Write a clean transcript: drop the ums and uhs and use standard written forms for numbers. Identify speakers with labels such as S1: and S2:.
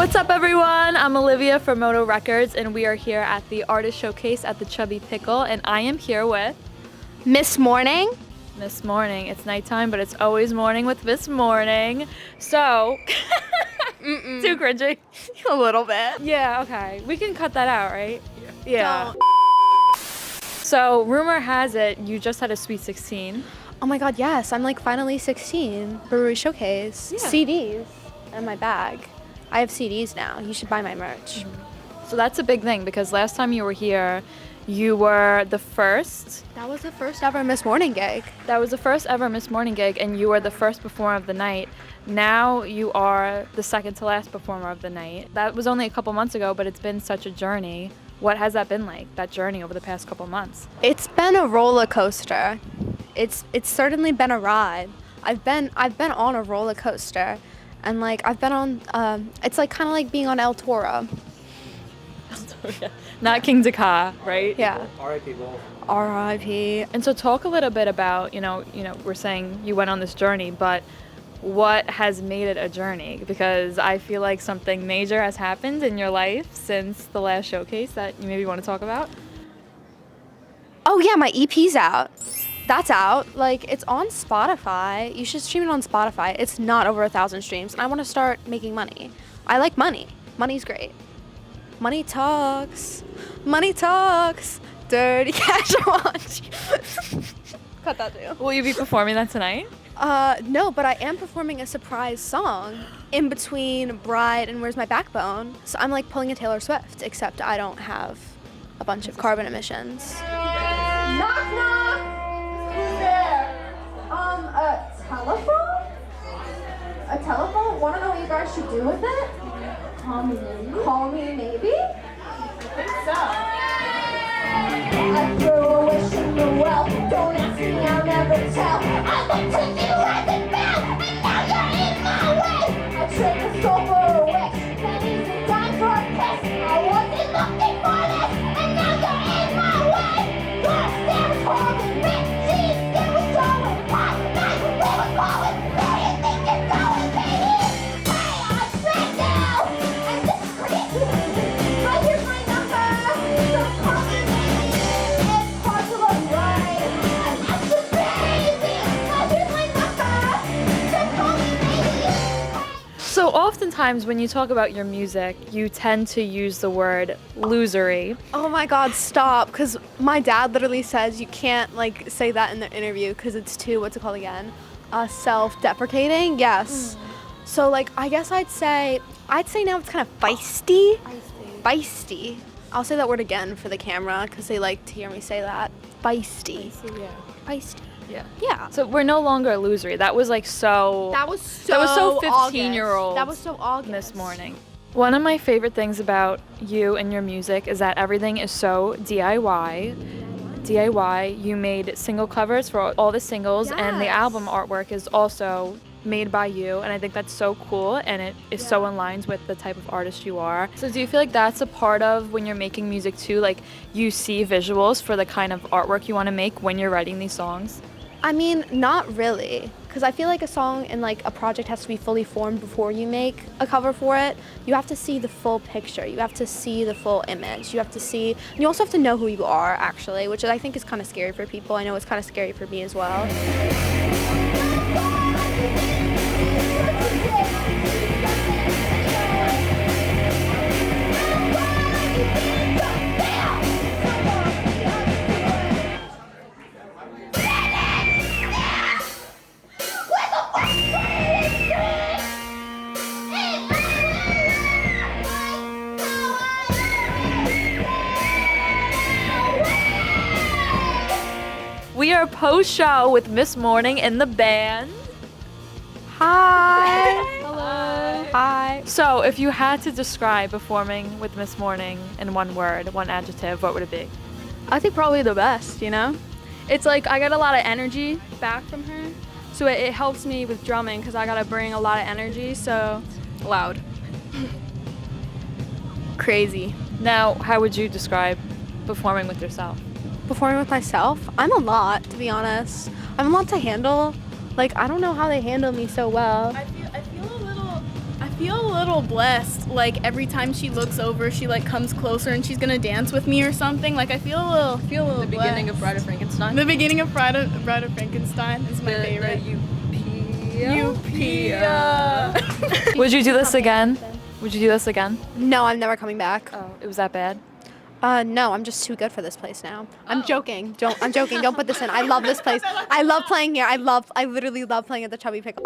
S1: What's up, everyone? I'm Olivia from MoTo Records, and we are here at the Artist Showcase at the Chubby Pickle, and I am here with
S2: Miss Morning.
S1: Miss Morning. It's nighttime, but it's always morning with Miss Morning. So, too cringy.
S2: A little bit.
S1: Yeah, okay. We can cut that out, right?
S2: Yeah.
S1: So, rumor has it you just had a Sweet 16.
S2: Oh my god, yes. I'm like finally 16. Brewery Showcase.
S1: Yeah.
S2: CDs in my bag. I have CDs now. You should buy my merch.
S1: So that's a big thing because last time you were here, you were the first.
S2: That was the first ever Miss Morning gig.
S1: That was the first ever Miss Morning gig, and you were the first performer of the night. Now you are the second to last performer of the night. That was only a couple months ago, but it's been such a journey. What has that been like, that journey over the past couple months?
S2: It's been a roller coaster. It's certainly been a ride. I've been on a roller coaster, and like I've been on. It's like kind of like being on El Toro.
S1: Not King Dakar, right?
S2: Yeah.
S3: R.I.P. Wolf.
S2: R.I.P.
S1: And so talk a little bit about, you know, we're saying you went on this journey, but what has made it a journey? Because I feel like something major has happened in your life since the last showcase that you maybe want to talk about.
S2: Oh yeah, my EP's out. That's out. Like, it's on Spotify. You should stream it on Spotify. It's not over 1,000 streams. And I want to start making money. I like money. Money's great. Money talks. Money talks. Dirty cash watch. Cut that too.
S1: Will you be performing that tonight?
S2: No, but I am performing a surprise song in between Bride and Where's My Backbone. So I'm like pulling a Taylor Swift, except I don't have a bunch of carbon emissions.
S4: Knock, knock! Who's there? A telephone? A telephone? Wanna know what you guys should do with it? Call me maybe? Call me maybe? I think so. I threw a wish in the well. Don't ask me, I'll never tell. I looked to you as it fell, and now you're in my way. I traded the soul for a wish, pennies and dimes for a kiss. I wasn't looking for this, and now you're in my way. Your stare was holding me, she's skin was showing pop. Night when we were going, where you think you're going, baby? Hey, I'm straight now, and this is crazy. But here's my number, so call me maybe. It's hard to look right, and that's just crazy. But here's my number, so call me maybe.
S1: So oftentimes when you talk about your music, you tend to use the word losery.
S2: Oh my god, stop. Because my dad literally says you can't like say that in the interview because it's too, what's it called again? Self-deprecating? Yes. So like, I guess I'd say now it's kind of feisty. Feisty. I'll say that word again for the camera because they like to hear me say that. Feisty.
S1: Yeah.
S2: Feisty.
S1: Yeah.
S2: Yeah.
S1: So we're no longer illusory. That was like so.
S2: That was so
S1: 15-year-old.
S2: That was so August.
S1: Miss Morning. One of my favorite things about you and your music is that everything is so DIY. DIY. You made single covers for all the singles, and the
S2: Yes.
S1: album artwork is also made by you, and I think that's so cool, and it is so in lines with the type of artist you are. So do you feel like that's a part of when you're making music too? Like you see visuals for the kind of artwork you want to make when you're writing these songs?
S2: I mean, not really, because I feel like a song and like a project has to be fully formed before you make a cover for it. You have to see the full picture. You have to see the full image. You have to see, and you also have to know who you are actually, which I think is kind of scary for people. I know it's kind of scary for me as well.
S1: We are post-show with Miss Morning in the band.
S2: Hi.
S1: Hello.
S2: Hi.
S1: So if you had to describe performing with Miss Morning in one word, one adjective, what would it be?
S5: I think probably the best, you know? It's like I get a lot of energy back from her, so it helps me with drumming because I gotta bring a lot of energy, so loud. Crazy.
S1: Now, how would you describe performing with yourself?
S2: Performing with myself, I'm a lot, to be honest. I'm a lot to handle. Like, I don't know how they handle me so well.
S5: I feel a little
S3: feel a little blessed. Like every time she looks over, she like comes closer and she's gonna dance with me or something. Like I feel a little
S1: The beginning of
S3: blessed.
S1: Bride of Frankenstein.
S3: The beginning of Bride of Frankenstein is my favorite.
S1: Would you do this again? Would you do this again?
S2: No, I'm never coming back.
S1: Oh, it was that bad?
S2: No, I'm just too good for this place now. I'm joking. I'm joking. Don't put this in. I love this place. I love playing here. I literally love playing at the Chubby Pickle.